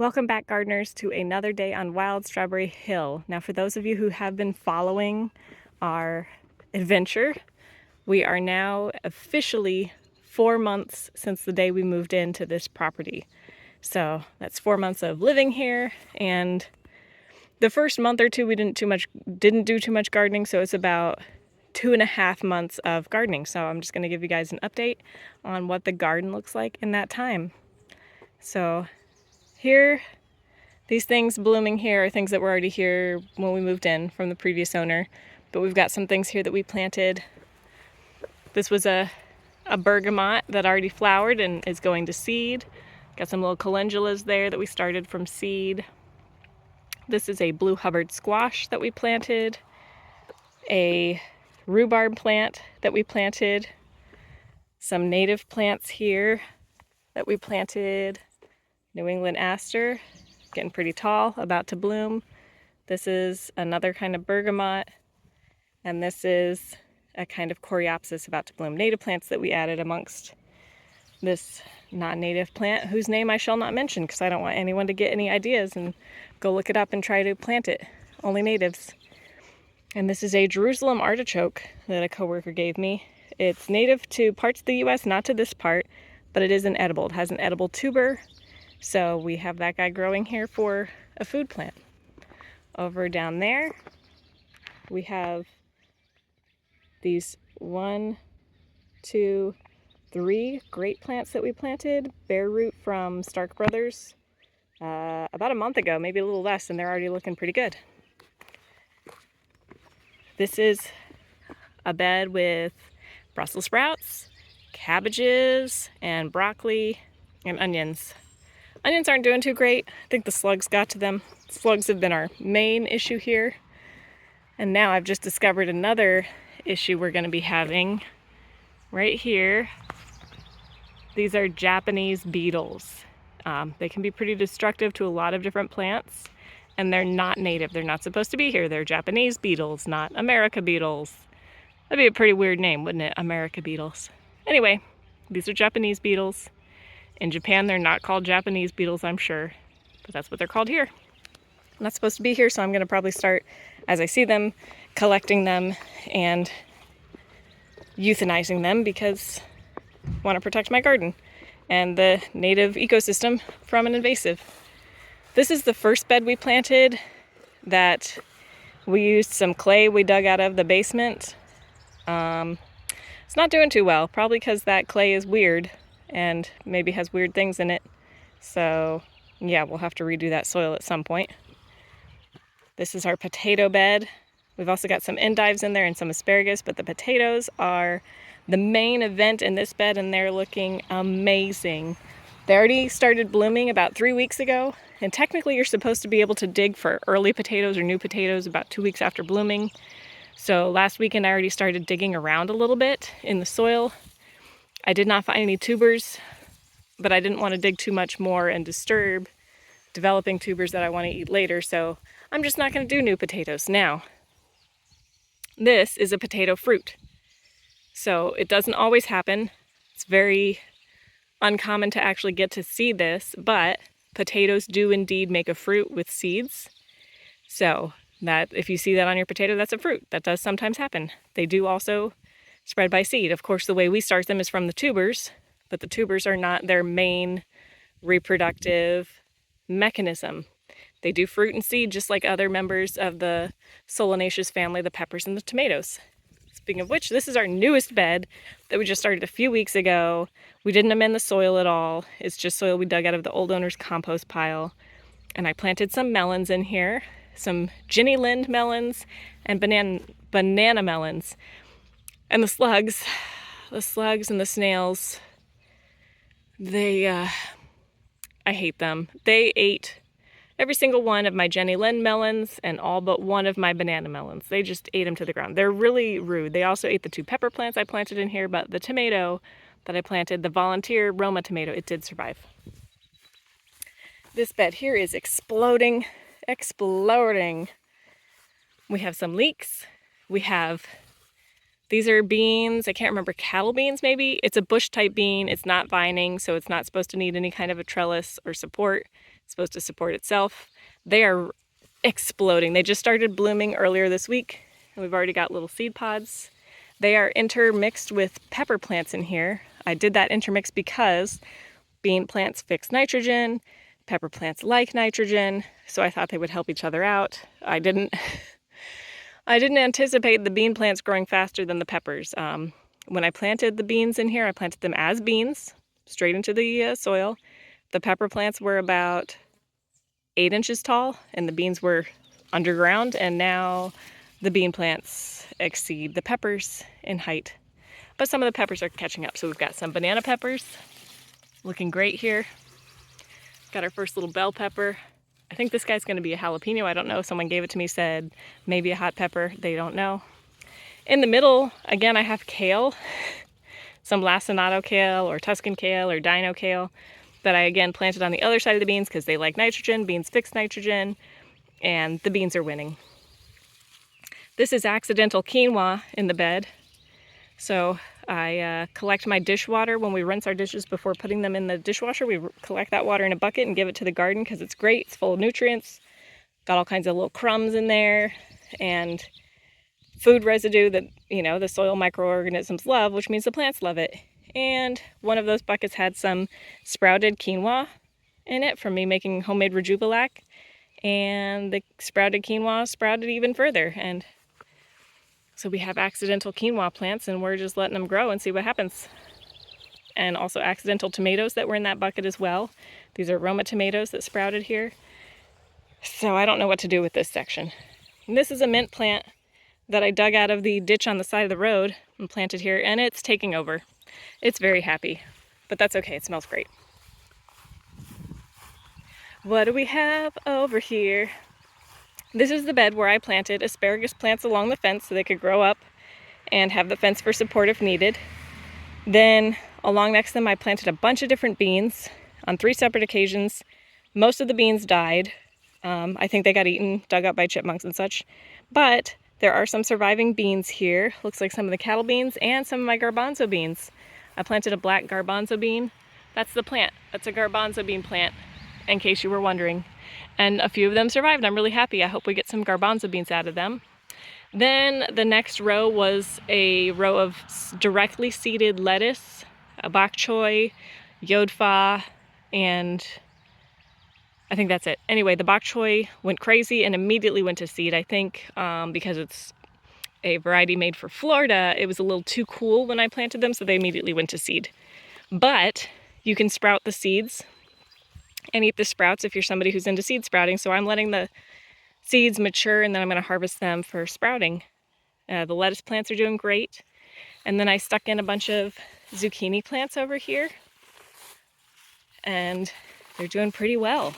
Welcome back, gardeners, to another day on Wild Strawberry Hill. Now, for those of you who have been following our adventure, we are now officially 4 months since the day we moved into this property. So that's 4 months of living here, and the first month or two we didn't do too much gardening, so it's about 2.5 months of gardening. So I'm just going to give you guys an update on what the garden looks like in that time. So here, these things blooming here are things that were already here when we moved in from the previous owner, but we've got some things here that we planted. This was a bergamot that already flowered and is going to seed. Got some little calendulas there that we started from seed. This is a blue Hubbard squash that we planted, a rhubarb plant that we planted, some native plants here that we planted, New England aster, getting pretty tall, about to bloom. This is another kind of bergamot, and this is a kind of coreopsis about to bloom. Native plants that we added amongst this non-native plant, whose name I shall not mention because I don't want anyone to get any ideas and go look it up and try to plant it. Only natives. And this is a Jerusalem artichoke that a coworker gave me. It's native to parts of the US, not to this part, but it is an edible. It has an edible tuber. So we have that guy growing here for a food plant. Over down there, we have these 1, 2, 3 great plants that we planted. Bare root from Stark Brothers about a month ago, maybe a little less, and they're already looking pretty good. This is a bed with Brussels sprouts, cabbages, and broccoli, and onions. Onions aren't doing too great. I think the slugs got to them. Slugs have been our main issue here. And now I've just discovered another issue we're going to be having right here. These are Japanese beetles. They can be pretty destructive to a lot of different plants, and they're not native. They're not supposed to be here. They're Japanese beetles, not America beetles. That'd be a pretty weird name, wouldn't it? America beetles. Anyway, these are Japanese beetles. In Japan, they're not called Japanese beetles, I'm sure, but that's what they're called here. Not supposed to be here, so I'm going to probably start, as I see them, collecting them and euthanizing them because I want to protect my garden and the native ecosystem from an invasive. This is the first bed we planted that we used some clay we dug out of the basement. It's not doing too well, probably because that clay is weird and maybe has weird things in it. So yeah, we'll have to redo that soil at some point. This is our potato bed. We've also got some endives in there and some asparagus, but the potatoes are the main event in this bed, and they're looking amazing. They already started blooming about 3 weeks ago, and technically you're supposed to be able to dig for early potatoes or new potatoes about 2 weeks after blooming. So last weekend I already started digging around a little bit in the soil. I did not find any tubers, but I didn't want to dig too much more and disturb developing tubers that I want to eat later, so I'm just not going to do new potatoes. Now, this is a potato fruit. So it doesn't always happen. It's very uncommon to actually get to see this, but potatoes do indeed make a fruit with seeds. So that if you see that on your potato, that's a fruit. That does sometimes happen. They do also spread by seed. Of course, the way we start them is from the tubers, but the tubers are not their main reproductive mechanism. They do fruit and seed just like other members of the solanaceous family, the peppers and the tomatoes. Speaking of which, this is our newest bed that we just started a few weeks ago. We didn't amend the soil at all. It's just soil we dug out of the old owner's compost pile. And I planted some melons in here, some Jenny Lind melons and banana melons. And the slugs and the snails, I hate them. They ate every single one of my Jenny Lind melons and all but one of my banana melons. They just ate them to the ground. They're really rude. They also ate the 2 pepper plants I planted in here, but the tomato that I planted, the volunteer Roma tomato, it did survive. This bed here is exploding. We have some leeks. These are beans. I can't remember, cattle beans maybe. It's a bush type bean. It's not vining, so it's not supposed to need any kind of a trellis or support. It's supposed to support itself. They are exploding. They just started blooming earlier this week, and we've already got little seed pods. They are intermixed with pepper plants in here. I did that intermix because bean plants fix nitrogen, pepper plants like nitrogen, so I thought they would help each other out. I didn't anticipate the bean plants growing faster than the peppers. When I planted the beans in here, I planted them as beans, straight into the soil. The pepper plants were about 8 inches tall, and the beans were underground, and now the bean plants exceed the peppers in height. But some of the peppers are catching up. So we've got some banana peppers, looking great here. Got our first little bell pepper. I think this guy's gonna be a jalapeno. I don't know. Someone gave it to me, said maybe a hot pepper. They don't know. In the middle, again, I have kale, some lacinato kale or Tuscan kale or dino kale that I again planted on the other side of the beans because they like nitrogen. Beans fix nitrogen, and the beans are winning. This is accidental quinoa in the bed. So I collect my dishwater when we rinse our dishes before putting them in the dishwasher. We collect that water in a bucket and give it to the garden because it's great. It's full of nutrients. Got all kinds of little crumbs in there and food residue that, you know, the soil microorganisms love, which means the plants love it. And one of those buckets had some sprouted quinoa in it from me making homemade Rejuvelac. And the sprouted quinoa sprouted even further. And so we have accidental quinoa plants, and we're just letting them grow and see what happens. And also accidental tomatoes that were in that bucket as well. These are Roma tomatoes that sprouted here. So I don't know what to do with this section. And this is a mint plant that I dug out of the ditch on the side of the road and planted here, and it's taking over. It's very happy, but that's okay. It smells great. What do we have over here? This is the bed where I planted asparagus plants along the fence so they could grow up and have the fence for support if needed. Then along next to them I planted a bunch of different beans on 3 separate occasions. Most of the beans died. I think they got eaten, dug up by chipmunks and such. But there are some surviving beans here. Looks like some of the cattle beans and some of my garbanzo beans. I planted a black garbanzo bean. That's the plant. That's a garbanzo bean plant, in case you were wondering. And a few of them survived. I'm really happy. I hope we get some garbanzo beans out of them. Then the next row was a row of directly seeded lettuce, a bok choy, yodfa, and I think that's it. Anyway, the bok choy went crazy and immediately went to seed. I think because it's a variety made for Florida, it was a little too cool when I planted them, so they immediately went to seed. But you can sprout the seeds and eat the sprouts if you're somebody who's into seed sprouting. So I'm letting the seeds mature, and then I'm going to harvest them for sprouting. The lettuce plants are doing great. And then I stuck in a bunch of zucchini plants over here, and they're doing pretty well.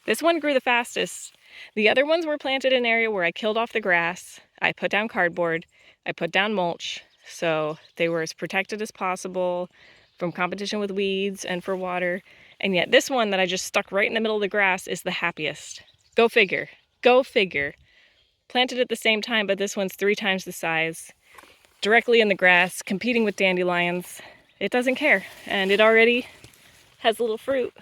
This one grew the fastest. The other ones were planted in an area where I killed off the grass. I put down cardboard. I put down mulch. So they were as protected as possible from competition with weeds and for water. And yet this one that I just stuck right in the middle of the grass is the happiest. Go figure. Go figure. Planted at the same time, but this one's 3 times the size. Directly in the grass, competing with dandelions. It doesn't care. And it already has a little fruit.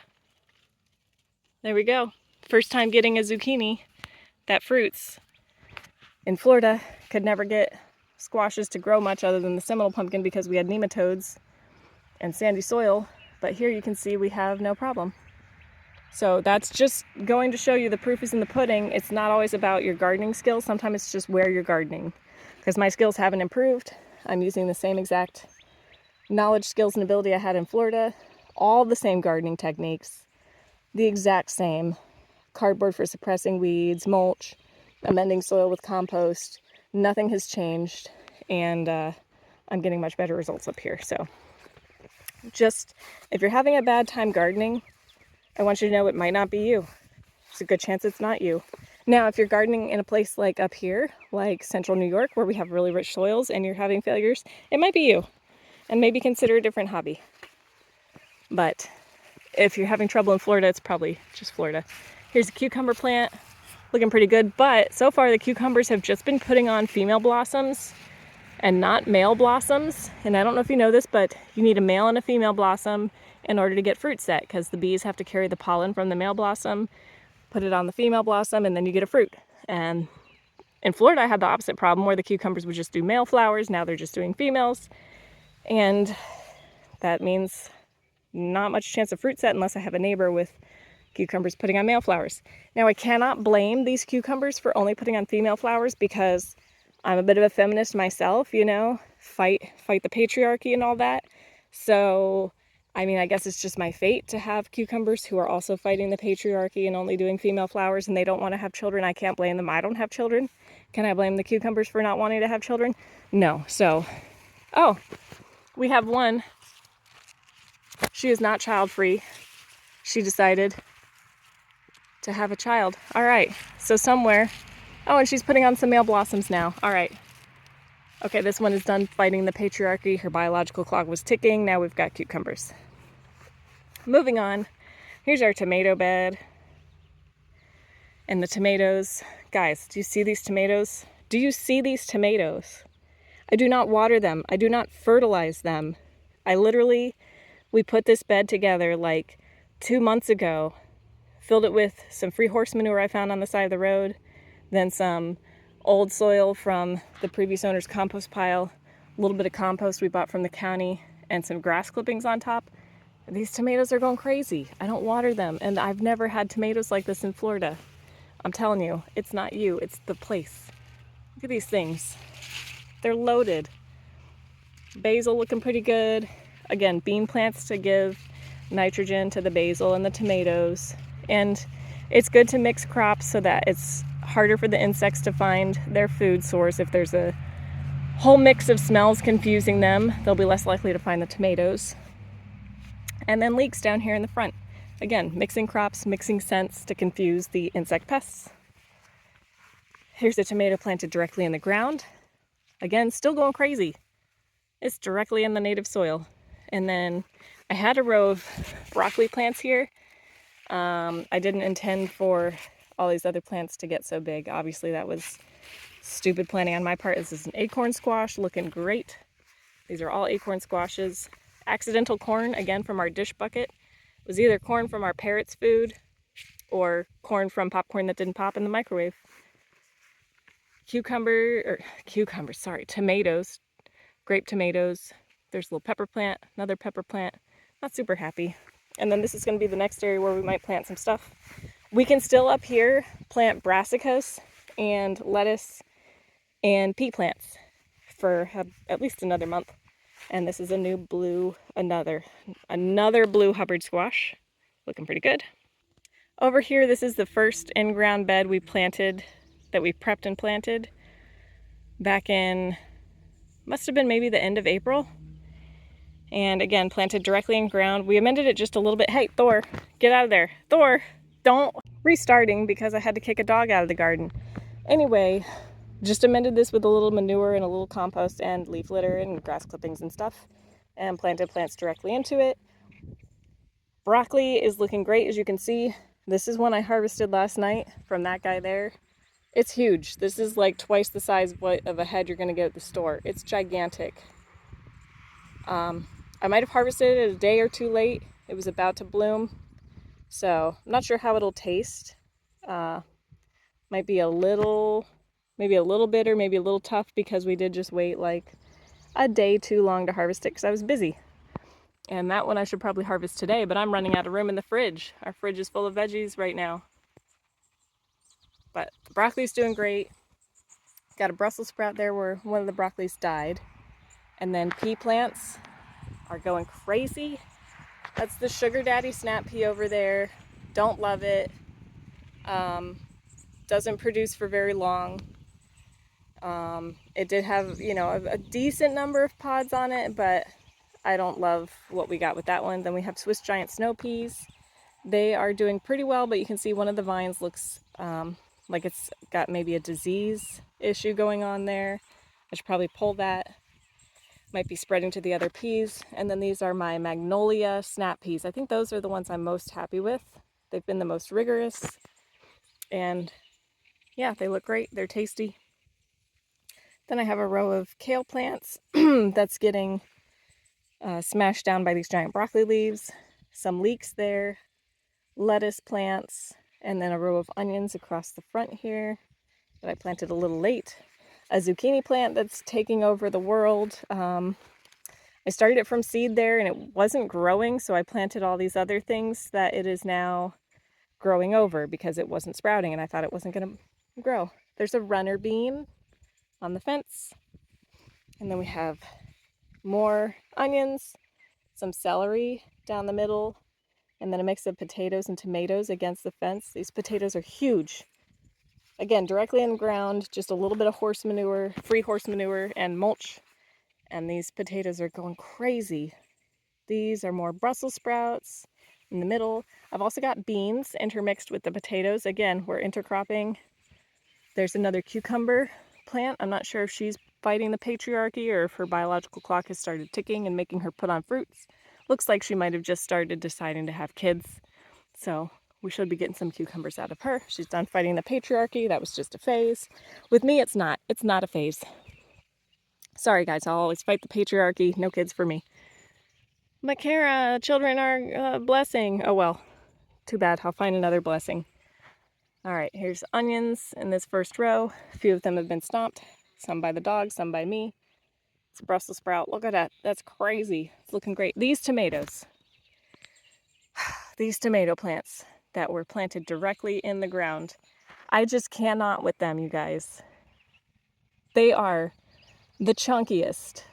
There we go. First time getting a zucchini that fruits. In Florida, could never get squashes to grow much other than the Seminole pumpkin because we had nematodes and sandy soil. But here you can see we have no problem. So that's just going to show you the proof is in the pudding. It's not always about your gardening skills. Sometimes it's just where you're gardening. Because my skills haven't improved. I'm using the same exact knowledge, skills, and ability I had in Florida. All the same gardening techniques. The exact same. Cardboard for suppressing weeds, mulch, amending soil with compost. Nothing has changed. And I'm getting much better results up here. So just, if you're having a bad time gardening, I want you to know it might not be you. There's a good chance it's not you. Now, if you're gardening in a place like up here, like central New York, where we have really rich soils and you're having failures, it might be you. And maybe consider a different hobby. But if you're having trouble in Florida, it's probably just Florida. Here's a cucumber plant, looking pretty good. But so far, the cucumbers have just been putting on female blossoms and not male blossoms. And I don't know if you know this, but you need a male and a female blossom in order to get fruit set, because the bees have to carry the pollen from the male blossom, put it on the female blossom, and then you get a fruit. And in Florida, I had the opposite problem where the cucumbers would just do male flowers. Now they're just doing females. And that means not much chance of fruit set unless I have a neighbor with cucumbers putting on male flowers. Now, I cannot blame these cucumbers for only putting on female flowers because I'm a bit of a feminist myself, you know, fight the patriarchy and all that. So, I mean, I guess it's just my fate to have cucumbers who are also fighting the patriarchy and only doing female flowers, and they don't want to have children. I can't blame them. I don't have children. Can I blame the cucumbers for not wanting to have children? No. So, oh, we have one. She is not child-free. She decided to have a child. All right, so somewhere. Oh, and she's putting on some male blossoms now. All right. Okay, this one is done fighting the patriarchy. Her biological clock was ticking. Now we've got cucumbers. Moving on. Here's our tomato bed. And the tomatoes. Guys, do you see these tomatoes? Do you see these tomatoes? I do not water them. I do not fertilize them. We put this bed together like 2 months ago. Filled it with some free horse manure I found on the side of the road, then some old soil from the previous owner's compost pile, a little bit of compost we bought from the county, and some grass clippings on top. These tomatoes are going crazy. I don't water them, and I've never had tomatoes like this in Florida. I'm telling you, it's not you, it's the place. Look at these things. They're loaded. Basil looking pretty good. Again, bean plants to give nitrogen to the basil and the tomatoes. And it's good to mix crops so that it's harder for the insects to find their food source. If there's a whole mix of smells confusing them, they'll be less likely to find the tomatoes. And then leeks down here in the front. Again, mixing crops, mixing scents to confuse the insect pests. Here's a tomato planted directly in the ground. Again, still going crazy. It's directly in the native soil. And then I had a row of broccoli plants here. I didn't intend for all these other plants to get so big. Obviously, that was stupid planning on my part. This is an acorn squash, looking great. These are all acorn squashes. Accidental corn, again, from our dish bucket. It was either corn from our parrot's food or corn from popcorn that didn't pop in the microwave. Tomatoes, grape tomatoes. There's a little pepper plant, another pepper plant. Not super happy. And then this is going to be the next area where we might plant some stuff. We can still up here plant brassicas and lettuce and pea plants for at least another month. And this is a new blue, another blue Hubbard squash. Looking pretty good. Over here, this is the first in-ground bed we planted, that we prepped and planted back in, must have been maybe the end of April. And again, planted directly in ground. We amended it just a little bit. Hey, Thor, get out of there. Thor, don't. Restarting because I had to kick a dog out of the garden. Anyway, just amended this with a little manure and a little compost and leaf litter and grass clippings and stuff. And planted plants directly into it. Broccoli is looking great, as you can see. This is one I harvested last night from that guy there. It's huge. This is like twice the size of a head you're going to get at the store. It's gigantic. I might have harvested it a day or two late. It was about to bloom. So I'm not sure how it'll taste. Might be maybe a little bitter, maybe a little tough because we did just wait like a day too long to harvest it because I was busy. And that one I should probably harvest today, but I'm running out of room in the fridge. Our fridge is full of veggies right now. But the broccoli's doing great. Got a Brussels sprout there where one of the broccolis died. And then pea plants are going crazy. That's the Sugar Daddy snap pea over there. Don't love it. Doesn't produce for very long. It did have, a decent number of pods on it, but I don't love what we got with that one. Then we have Swiss giant snow peas. They are doing pretty well, but you can see one of the vines looks like it's got maybe a disease issue going on there. I should probably pull that. Might be spreading to the other peas. And then these are my magnolia snap peas. I think those are the ones I'm most happy with. They've been the most rigorous. And yeah, they look great. They're tasty. Then I have a row of kale plants that's getting smashed down by these giant broccoli leaves. some leeks there, lettuce plants, and then a row of onions across the front here that I planted a little late. A zucchini plant that's taking over the world. I started it from seed there and it wasn't growing, so I planted all these other things that it is now growing over because it wasn't sprouting and I thought it wasn't going to grow. There's a runner bean on the fence. And then we have more onions, some celery down the middle, and then a mix of potatoes and tomatoes against the fence. These potatoes are huge. Again, directly in the ground, just a little bit of horse manure, free horse manure and mulch. And these potatoes are going crazy. These are more Brussels sprouts in the middle. I've also got beans intermixed with the potatoes. Again, we're intercropping. There's another cucumber plant. I'm not sure if she's fighting the patriarchy or if her biological clock has started ticking and making her put on fruits. Looks like she might have just started deciding to have kids. So we should be getting some cucumbers out of her. She's done fighting the patriarchy. That was just a phase. With me, it's not. It's not a phase. Sorry, guys. I'll always fight the patriarchy. No kids for me. But Kara, children are a blessing. Oh, well. Too bad. I'll find another blessing. All right, here's onions in this first row. A few of them have been stomped. Some by the dog, some by me. It's a Brussels sprout. Look at that. That's crazy. It's looking great. These tomatoes. These tomato plants that were planted directly in the ground. I just cannot with them, you guys. They are the chunkiest,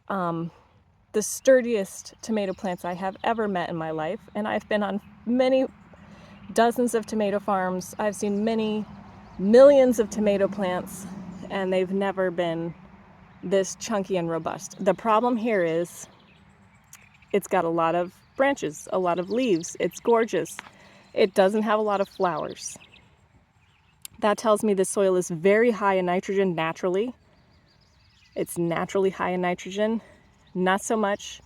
the sturdiest tomato plants I have ever met in my life. And I've been on many dozens of tomato farms. I've seen many millions of tomato plants, and they've never been this chunky and robust. The problem here is it's got a lot of branches, a lot of leaves. It's gorgeous. It doesn't have a lot of flowers. That tells me the soil is very high in nitrogen naturally. It's naturally high in nitrogen, not so much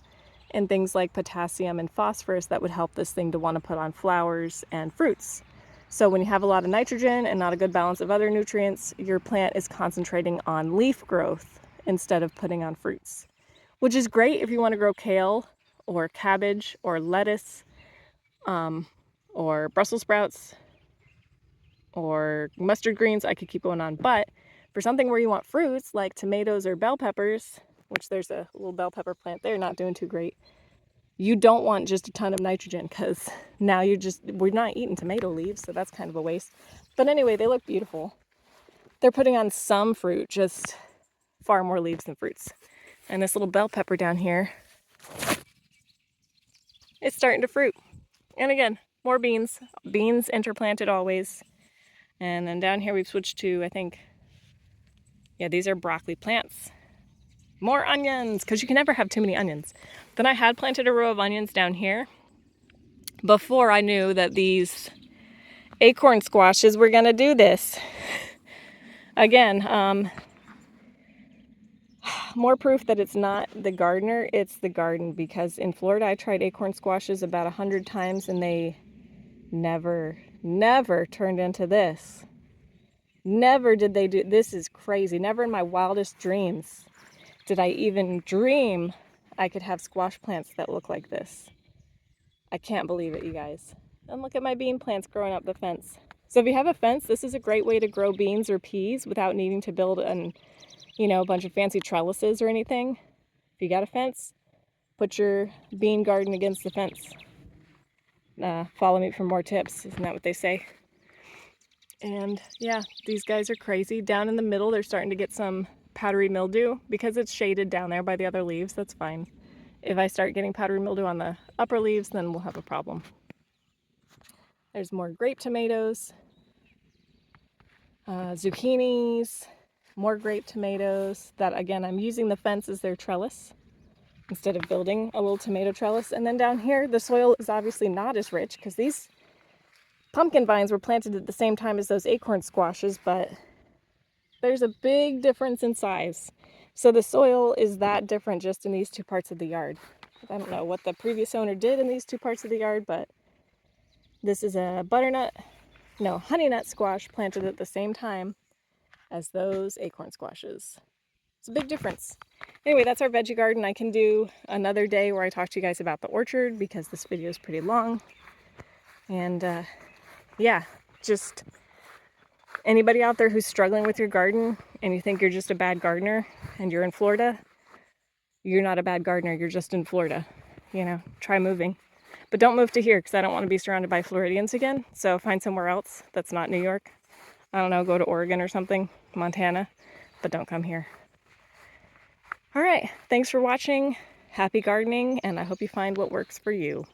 in things like potassium and phosphorus that would help this thing to want to put on flowers and fruits. So when you have a lot of nitrogen and not a good balance of other nutrients, your plant is concentrating on leaf growth instead of putting on fruits, which is great if you want to grow kale or cabbage or lettuce or Brussels sprouts or mustard greens. I could keep going on, but for something where you want fruits like tomatoes or bell peppers, which there's a little bell pepper plant there not doing too great, you don't want just a ton of nitrogen because now we're not eating tomato leaves, so that's kind of a waste. But anyway, they look beautiful. They're putting on some fruit, just far more leaves than fruits. And this little bell pepper down here, it's starting to fruit. And again, more beans. Beans interplanted always. And then down here we've switched to, I think, yeah, these are broccoli plants. More onions, because you can never have too many onions. Then I had planted a row of onions down here before I knew that these acorn squashes were going to do this. Again, more proof that it's not the gardener, it's the garden, because in Florida I tried acorn squashes about 100 times and they never turned into this. Never did they do. This is crazy. Never in my wildest dreams did I even dream I could have squash plants that look like this. I can't believe it, you guys. And look at my bean plants growing up the fence. So if you have a fence, this is a great way to grow beans or peas without needing to build a bunch of fancy trellises or anything. If you got a fence, put your bean garden against the fence. Follow me for more tips. Isn't that what they say? And yeah, these guys are crazy. Down in the middle, they're starting to get some powdery mildew because it's shaded down there by the other leaves. That's fine. If I start getting powdery mildew on the upper leaves, then we'll have a problem. There's more grape tomatoes, zucchinis, more grape tomatoes. That, again, I'm using the fence as their trellis instead of building a little tomato trellis. And then down here, the soil is obviously not as rich because these pumpkin vines were planted at the same time as those acorn squashes, but there's a big difference in size. So the soil is that different just in these two parts of the yard. I don't know what the previous owner did in these two parts of the yard, but this is a honey nut squash planted at the same time as those acorn squashes. It's a big difference. Anyway, that's our veggie garden. I can do another day where I talk to you guys about the orchard because this video is pretty long. And yeah, just anybody out there who's struggling with your garden and you think you're just a bad gardener and you're in Florida, you're not a bad gardener, you're just in Florida. You know, try moving. But don't move to here because I don't want to be surrounded by Floridians again. So find somewhere else that's not New York. I don't know, go to Oregon or something, Montana, but don't come here. All right, thanks for watching. Happy gardening, and I hope you find what works for you.